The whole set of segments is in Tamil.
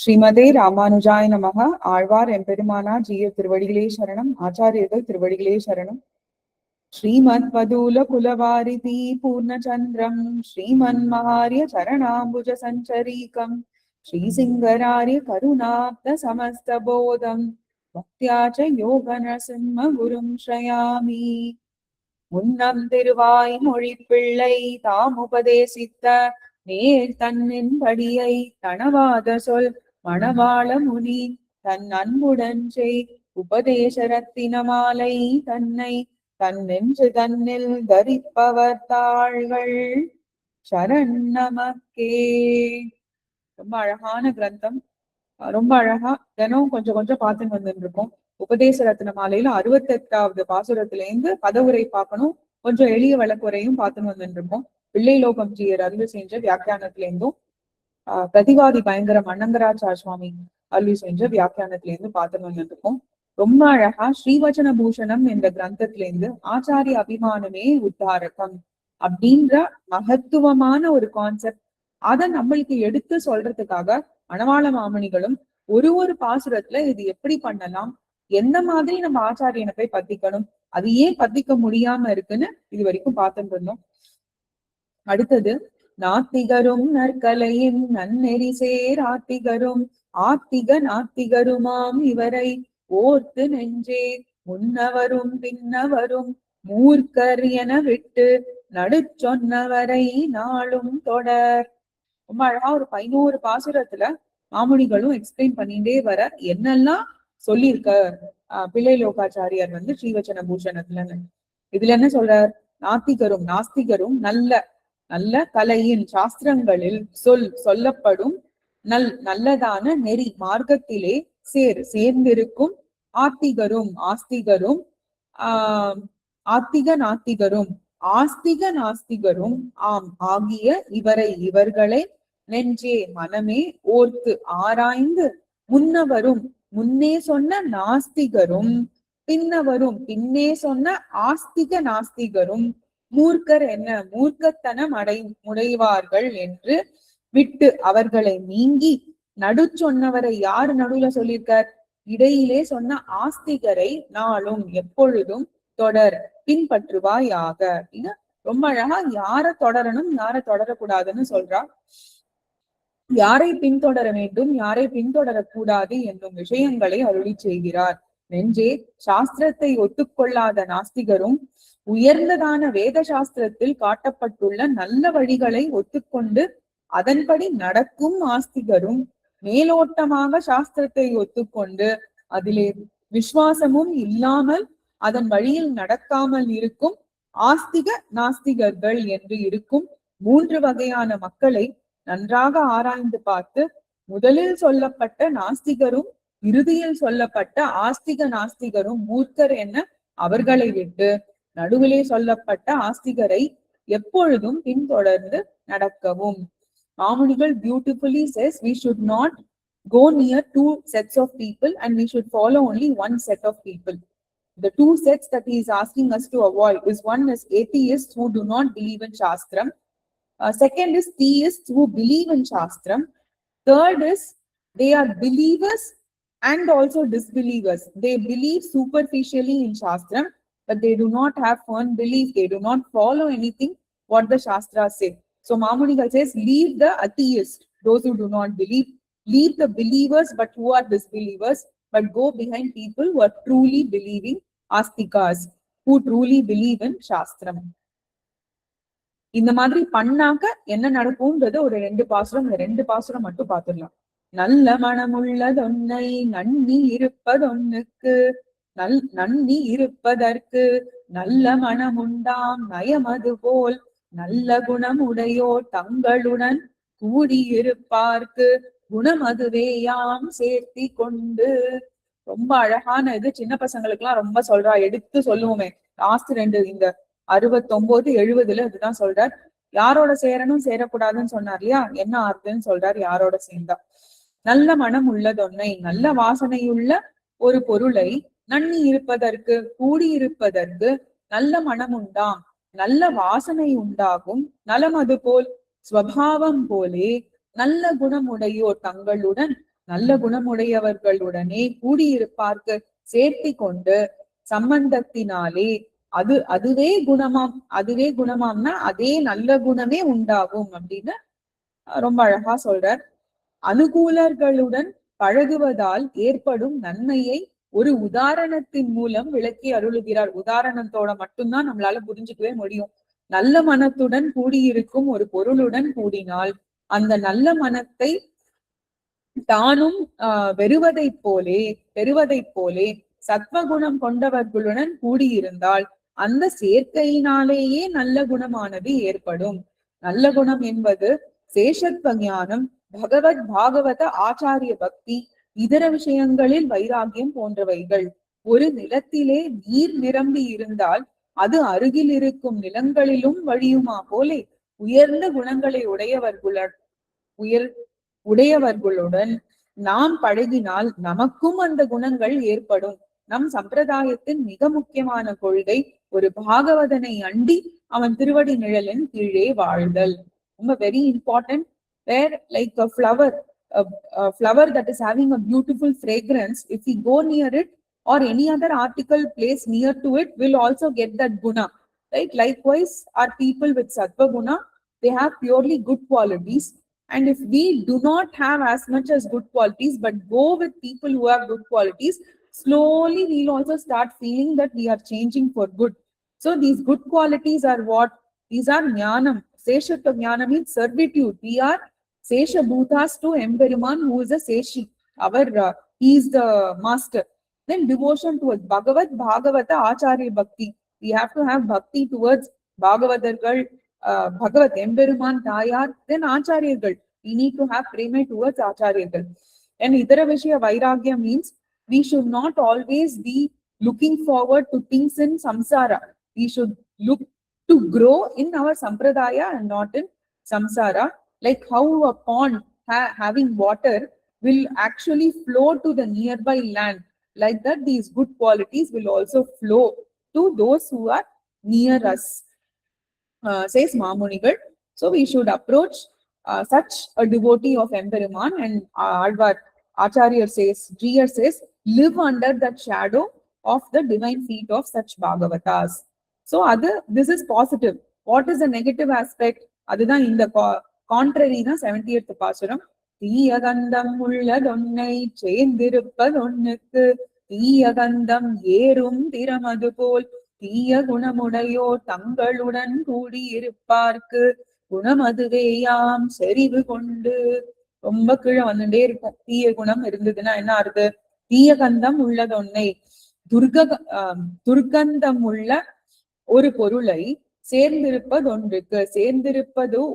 ஸ்ரீமதே ராமானுஜாய நமக. ஆழ்வார் எம்பெருமானார் ஜீய திருவடிகளே சரணம். ஆச்சாரியர்கள் திருவடிகளே சரணம். ஸ்ரீமத் பதூல குலவாரிதி பூர்ணச்சந்திரம் ஸ்ரீமன் மகாரிய சரணாம்புஜ சஞ்சரீகம் ஸ்ரீசிங்கராரிய கருணாப்த சமஸ்தபோதம் பக்தியாச்ச யோக நரசிம்ம குரும் ஸ்ரயாமி. முன்னம் திருவாய் மொழிப்பிள்ளை தாம் உபதேசித்த நேர் தன்னின் படியை தனவாத சொல் மணவாள முனி தன் அன்புடன் செய் உபதேச ரத்தின மாலை தன்னை தன் நெஞ்சு தன்னில் தரிப்பவர் தாள்கள் சரண் நமக்கே. ரொம்ப அழகான கிரந்தம். ரொம்ப அழகா தினம் கொஞ்சம் கொஞ்சம் பார்த்துன்னு வந்துட்டு இருக்கோம். உபதேச ரத்ன மாலையில 68வது பாசுரத்துல இருந்து பதவுரை பார்க்கணும். கொஞ்சம் எளிய வழக்குரையும் பார்த்துன்னு வந்துட்டு இருக்கோம். பிள்ளை லோகம் ஜீயர் அருள் செஞ்ச வியாக்கியானத்துல இருந்தும் பிரதிவாதி பயங்கர மன்னங்கராச்சார் சுவாமி அருள் செஞ்ச வியாக்கியானத்துல இருந்து பார்த்துன்னு வந்துட்டு இருக்கோம். ரொம்ப அழகா ஸ்ரீவச்சன பூஷணம் என்ற கிரந்தத்துல இருந்து ஆச்சாரிய அபிமானமே உத்தாரகம் அப்படின்ற மகத்துவமான ஒரு கான்செப்ட் அதை நம்மளுக்கு எடுத்து சொல்றதுக்காக மணவாள மாமணிகளும் ஒரு பாசுரத்துல இது எப்படி பண்ணலாம், எந்த மாதிரி நம்ம ஆச்சாரியனை போய் பத்திக்கணும், அது ஏன் பத்திக்க முடியாம இருக்குன்னு இது வரைக்கும் பார்த்துட்டு இருந்தோம். அடுத்தது நாத்திகரும் நற்கலையின் நன்னெறி சேர் ஆத்திகரும் ஆத்திக நாத்திகருமாம் இவரை ஓர்த்து நெஞ்சே முன்னவரும் பின்னவரும் மூர்க்கர் என விட்டு நடுச்சொன்னவரை நாளும் தொடர். ரொம்ப அழகா ஒரு 11 பாசுரத்துல மாமுனிகளும் எக்ஸ்பிளைன் பண்ணிட்டே வர என்னெல்லாம் சொல்லியிருக்க பிள்ளை லோகாச்சாரியார் ஸ்ரீவச்சன பூஷணத்துலன்னு. இதுல என்ன சொல்றார்? நாத்திகரும் நாஸ்திகரும் நல்ல நல்ல கலையின் சாஸ்திரங்களில் சொல்லப்படும் நல்லதான நெறி மார்க்கத்திலே சேர்ந்திருக்கும் ஆத்திகரும் ஆஸ்திகரும் ஆத்திக நாத்திகரும் ஆஸ்திக நாஸ்திகரும் ஆம் ஆகிய இவர்களை நெஞ்சே மனமே ஓர்த்து ஆராய்ந்து முன்னவரும் முன்னே சொன்ன நாஸ்திகரும் பின்னவரும் பின்னே சொன்ன ஆஸ்திக நாஸ்திகரும் மூர்க்கர் என்ன மூர்க்கத்தனம் முடைவார்கள் என்று விட்டு அவர்களை நீங்கி நடு சொன்னவரை யாரு நடுவுல சொல்லியிருக்கார்? இடையிலே சொன்ன ஆஸ்திகரை நாளும் எப்பொழுதும் தொடர் பின்பற்றுவாயாக அப்படின்னு ரொம்ப அழகா யார தொடரணும் யார தொடரக்கூடாதுன்னு சொல்றா. யாரை பின்தொடர வேண்டும் யாரை பின்தொடரக்கூடாது என்னும் விஷயங்களை அருளி செய்கிறார். நெஞ்சே சாஸ்திரத்தை ஒத்துக்கொள்ளாத நாஸ்திகரும் உயர்ந்ததான வேத சாஸ்திரத்தில் காட்டப்பட்டுள்ள நல்ல வழிகளை ஒத்துக்கொண்டு அதன்படி நடக்கும் ஆஸ்திகரும் மேலோட்டமாக சாஸ்திரத்தை ஒத்துக்கொண்டு அதிலே விசுவாசமும் இல்லாமல் அதன் வழியில் நடக்காமல் இருக்கும் ஆஸ்திக நாஸ்திகர்கள் என்று இருக்கும் 3 வகையான மக்களை நன்றாக ஆராய்ந்து பார்த்து முதலில் சொல்லப்பட்ட நாஸ்திகரும் இறுதியில் சொல்லப்பட்ட ஆஸ்திக நாஸ்திகரும் மூர்க்கர் என்ன அவர்களை விட்டு நடுவிலே சொல்லப்பட்ட ஆஸ்திகரை எப்பொழுதும் பின்தொடர்ந்து நடக்கவும். மாமுனிகள் beautifully says we should not go near 2 sets of people and we should follow only 1 set of people. The 2 sets that he is asking us to avoid is one is atheists who do not believe in Shastram. Second is theists who believe in Shastram. Third is they are believers and also disbelievers. They believe superficially in Shastram, but they do not have firm belief. They do not follow anything what the Shastras say. So Mamunigal says, leave the atheists, those who do not believe. Leave the believers, but who are disbelievers. But go behind people who are truly believing astikas, who truly believe in Shastram. இந்த மாதிரி பண்ணாக்க என்ன நடக்கும்ன்றது ஒரு 2 பாசுரம் மட்டும் பார்த்துடலாம். நல்ல மனமுள்ளதொன்னை நன்னி இருப்பதொன்னுக்கு நன்னி இருப்பதற்கு நல்ல மனமுண்டாம் நயமது போல் நல்ல குணமுடையோ தங்களுடன் கூடியிருப்பார்க்கு குணம் அதுவேயாம் சேர்த்தி கொண்டு. ரொம்ப அழகான இது. சின்ன பசங்களுக்கு எல்லாம் ரொம்ப சொல்றா, எடுத்து சொல்லுவோமே. லாஸ்ட் 2 இந்த 69, 70 இதுதான் சொல்றார். யாரோட சேரணும் சேரக்கூடாதுன்னு சொன்னார் இல்லையா, என்ன ஆறுதுன்னு சொல்றார். யாரோட சேர்ந்தா நல்ல மனம் உள்ளதொன்னை நல்ல வாசனையுள்ள ஒரு பொருளை நன்னி இருப்பதற்கு கூடியிருப்பதற்கு நல்ல மனம் உண்டாம் நல்ல வாசனை உண்டாகும் நலம் அது போல் ஸ்வபாவம் போலே நல்ல குணமுடையோர் தங்களுடன் நல்ல குணமுடையவர்களுடனே கூடியிருப்பார்க்கு சேர்த்தி கொண்டு சம்பந்தத்தினாலே அதுவே குணமாம்னா அதே நல்ல குணமே உண்டாகும் அப்படின்னு ரொம்ப அழகா சொல்றார். அனுகூலர்களுடன் பழகுவதால் ஏற்படும் நன்மையை ஒரு உதாரணத்தின் மூலம் விளக்கி அருளுகிறார். உதாரணத்தோட மட்டும்தான் நம்மளால புரிஞ்சுக்கவே முடியும். நல்ல மனத்துடன் கூடியிருக்கும் ஒரு பொருளுடன் கூடினால் அந்த நல்ல மனத்தை தானும் பெறுவதைப் போலே சத்வகுணம் கொண்டவர்களுடன் கூடியிருந்தால் அந்த சேர்க்கையினாலேயே நல்ல குணமானது ஏற்படும். நல்ல குணம் என்பது சேஷத்வ ஞானம், பகவத் பாகவத ஆச்சாரிய பக்தி, இதர விஷயங்களில் வைராகியம் போன்றவைகள். ஒரு நிலத்திலே நீர் நிரம்பி இருந்தால் அது அருகில் இருக்கும் நிலங்களிலும் வழியுமா போலே உயர்ந்த குணங்களை உடையவர்களுடன் நாம் பழகினால் நமக்கும் அந்த குணங்கள் ஏற்படும். நம் சம்பிரதாயத்தின் மிக முக்கியமான கொள்கை ஒரு பாகவதனை அண்டி அவன் திருவடி நிழலின் கீழே வாழ்தல். ரொம்ப very important. Where like a flower that is having a beautiful fragrance, if we go near it or any other article placed near to it, will also get that guna, right? Likewise, our people with sattva guna, they have purely good qualities. And if we do not have as much as good qualities, but go with people who have good qualities, slowly we'll also start feeling that we are changing for good. So these good qualities are what? These are jnanam. Seshatva jnana means servitude. We are Sesha Bhutas to Emperuman, who is a Seshi. He is the master. Then devotion towards Bhagavata Acharya Bhakti. We have to have bhakti towards Bhagavadargal, Bhagavat, Emperuman, Tayar, then Acharyargal. We need to have prema towards Acharyargal. And Idara Vishya Vairagya means we should not always be looking forward to things in samsara. We should look to grow in our sampradaya and not in samsara. Like how a pond having water will actually flow to the nearby land. Like that, these good qualities will also flow to those who are near us, says Mamunigal. So we should approach such a devotee of Emperuman, and Alvar Acharya says, Jiya says, live under that shadow of the divine feet of such Bhagavatas. So this is positive. What is the negative aspect? அதுதான் இந்த contrary தான் 70th பாசுரம். தீய கந்தம் உள்ளதொன்னை சேர்ந்திருப்பதொன்னுக்கு தீய கந்தம் ஏறும் திறமது போல் தீய குணமுடையோ தங்களுடன் கூடியிருப்பார்க்கு குணமதுவேயாம் செறிவு கொண்டு. ரொம்ப கீழே வந்துட்டே இருக்கும். தீய குணம் இருந்ததுன்னா என்ன ஆறுது? தீய கந்தம் உள்ளதொன்னை, துர்கந்தம் உள்ள ஒரு பொருளை சேர்ந்திருப்பது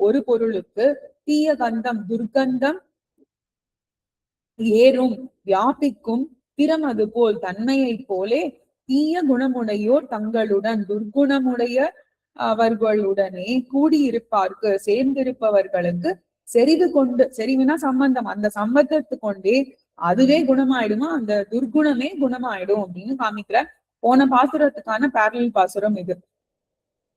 ஒரு பொருளுக்கு தீய கந்தம் துர்கந்தம் ஏறும் வியாபிக்கும் திறமது போல் தன்மையை போலே தீய குணமுடையோர் தங்களுடன் துர்குணமுடைய அவர்களுடனே கூடியிருப்பார்க்கு சேர்ந்திருப்பவர்களுக்கு செறிவு கொண்டு, செறிவுனா சம்பந்தம், அந்த சம்பந்தத்து கொண்டே அதுவே குணமாயிடுமா, அந்த துர்குணமே குணமாயிடும் அப்படின்னு காமிக்கிற போன பாசுரத்துக்கான பேரலல் பாசுரம் இது.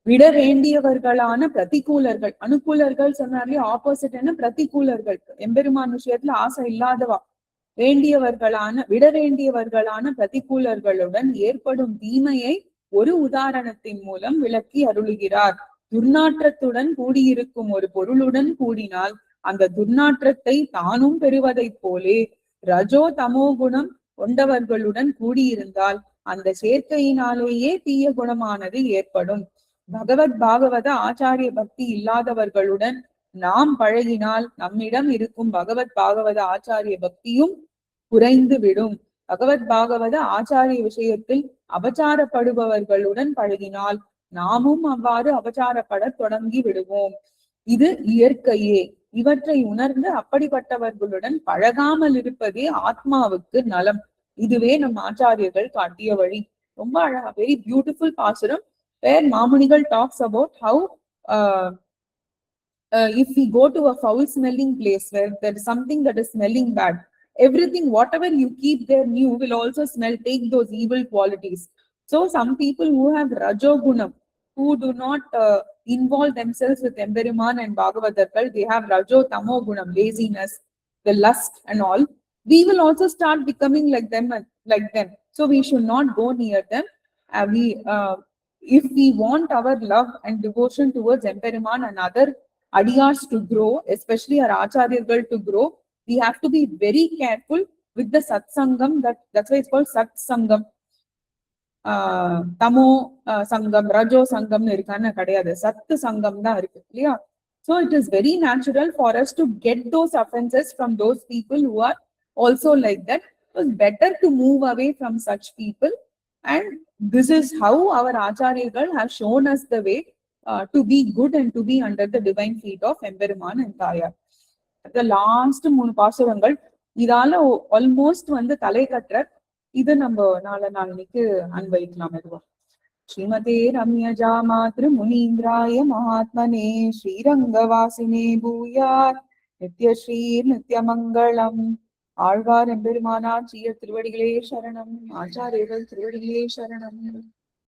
விட வேண்டியவர்களான பிரதிகூலர்கள், அனுகூலர்கள் சொன்னாலே ஆப்போசிட் என்ன? பிரதிகூலர்கள். எம்பெருமான் விஷயத்துல ஆசை இல்லாதவா. விட வேண்டியவர்களான பிரதிகூலர்களுடன் ஏற்படும் தீமையை ஒரு உதாரணத்தின் மூலம் விளக்கி அருளுகிறார். துர்நாற்றத்துடன் கூடியிருக்கும் ஒரு பொருளுடன் கூடினால் அந்த துர்நாற்றத்தை தானும் பெறுவதைப் போலே ரஜோ தமோ குணம் கொண்டவர்களுடன் கூடியிருந்தால் அந்த சேர்க்கையினாலேயே தீய குணமானது ஏற்படும். பகவத் பாகவத ஆச்சாரிய பக்தி இல்லாதவர்களுடன் நாம் பழகினால் நம்மிடம் இருக்கும் பகவத் பாகவத ஆச்சாரிய பக்தியும் குறைந்து விடும். பகவத் பாகவத ஆச்சாரிய விஷயத்தில் அபச்சாரப்படுபவர்களுடன் பழகினால் நாமும் அவ்வாறு அபச்சாரப்பட தொடங்கி விடுவோம். இது இயற்கையே. இவற்றை உணர்ந்து அப்படிப்பட்டவர்களுடன் பழகாமல் இருப்பதே ஆத்மாவுக்கு நலம். இதுவே நம் ஆச்சாரியர்கள் காட்டிய வழி. ரொம்ப அழகா, வெரி பியூட்டிஃபுல் பாசுரம், where Mamunigal talks about how if we go to a foul smelling place where there is something that is smelling bad, everything, whatever you keep there new will also smell, take those evil qualities. So some people who have rajogunam, who do not involve themselves with Emperuman and Bhagavatarkal, they have rajo tamo gunam, laziness, the lust and all. we will also start becoming like them like them. So we should not go near them. If we want our love and devotion towards Emperiman and other adiyars to grow, especially our acharyas to grow, we have to be very careful with the satsangam. That's why it's called satsangam. Tamo sangam, rajo sangam irukana kadiyadu. Sat sangam da irukku இல்லையா? So it is very natural for us to get those offenses from those people who are also like that. It was better to move away from such people. And this is how our Acharyagal have shown us the way to be good and to be under the divine feet of Emperiman and Tayar. The last 3 பாசுரங்கள் இதால ஆல்மோஸ்ட் தலை கட்டுற இது நம்ம நாளைக்கு அன்வைக்கலாம் மெதுவா. श्रीमते रम्यजा मातृ मुनीन्द्राय महात्मने श्रीरंगवासिने भूयात् नित्यश्री नित्यमंगलम्. ஆழ்வார் எம்பெருமானார் ஜீய திருவடிகளே சரணம். ஆச்சாரியர்கள் திருவடிகளே சரணம்.